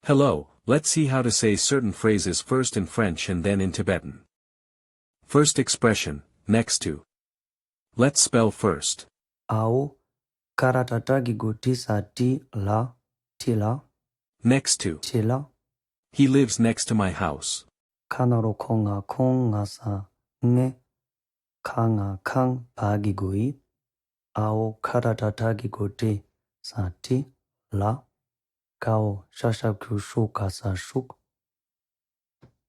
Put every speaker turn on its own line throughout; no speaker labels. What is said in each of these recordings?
Hello, let's see how to say certain phrases first in French and then in Tibetan. First expression, next to. Let's spell first.
Ao karatatagi gutisa ti la tila
Next to.
tila
He lives next to my house.
kanaro konga sa nge kanga kang bagi gui. Ao karatatagi guti sa ti la kao shashaku shuka sa shuk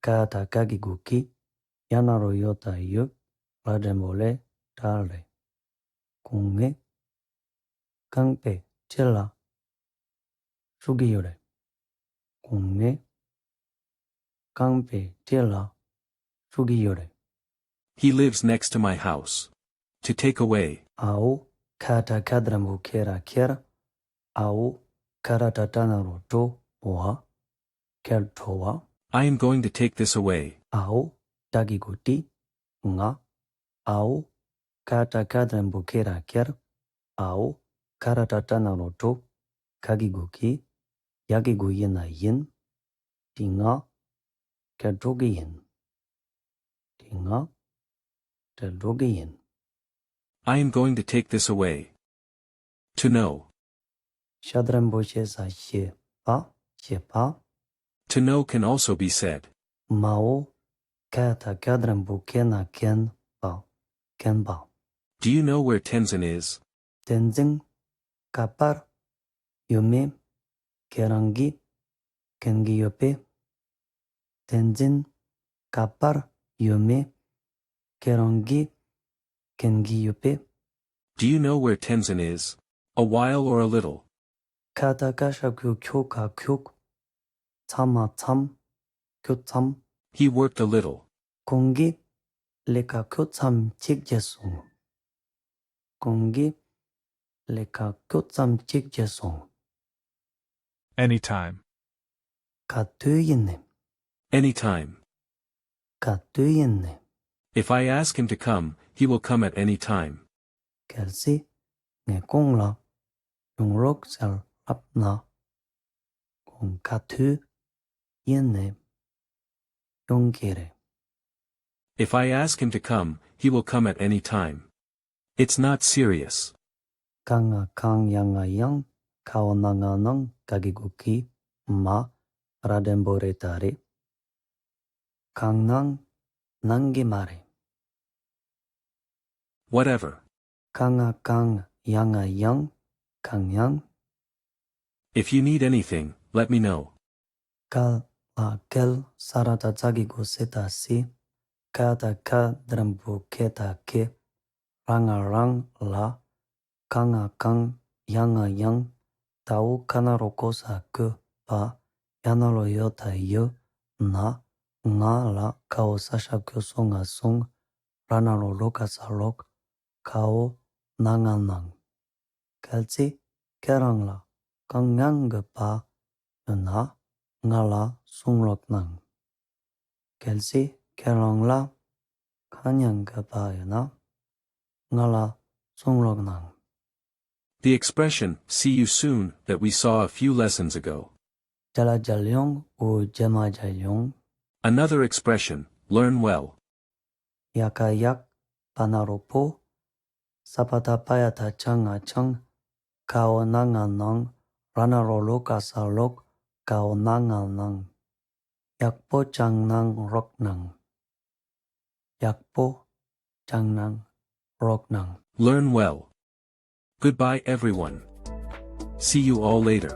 kata kagi guki yanaro yota yu lademole dale kunge kangpe tila shugiyore kunge kangpe tila shugiyore.
He lives next to my house. To take away.
Ao kata kadrambu kera kera. Ao karatatana roto wa keltowa.
I am going to take this away.
Ao dagiguti nga. Ao kata kadrambu kera kera. Ao karatatana roto kagiguki yagiguyin yin. Tinga keltogiyin. Tinga keltogiyin.
I am going to take this away. To know.
Shadramboche sa shepa.
To know can also be said.
Mao kata kadrambu kena kenba.
Do you know where Tenzin is?
Tenzin kapar yume kerangi kengi yope. Tenzin kapar yume kerangi kengi yope.
Do you know where Tenzin is? A while or a little.
Kata kasha kyoka kyok. Tama tam kyotam.
He worked a little.
Kongi leka kyotam chikjesung. Kongi leka kyotam chikjesung.
Anytime.
Katuyine.
Anytime.
Katuyine.
If I ask him to come, he will come at any time.
Kelsi ngekongla yungrok sel apna kong katu yene yongkire.
If I ask him to come, he will come at any time. It's not serious.
Kanga kang yanga yang kawananga nang kagiguki ma rademboretare. Kang nang nangimare.
Whatever.
Kanga kang yanga yang kang yang.
If you need anything, let me know.
Kal la kel sarata tagigo seta si. Kata ka drambu keta ke. Ranga rang la. Kanga kang yanga yang. Tau kanaro kosa ke pa. Yanalo yota yo na. Nga la kao sasha kyo songa song. Ranalo loka sa lok. Kao nanga nang. Kalsi kerang la. Kang yang ge pa. Na. Nga la song lok nang. Kalsi kerang la. Kang yang ge pa na. Nga la song lok nang.
The expression, see you soon, that we saw a few lessons ago.
Jala jalyong u jema jalyong.
Another expression, learn well.
Yakayak panaropo. Sapata payata changa chang. Kao nanga nang. Ranaro loka sa lok. Kao nanga nang. Yakpo chang nang rok nang. Yakpo chang nang rok nang.
Learn well. Goodbye everyone. See you all later.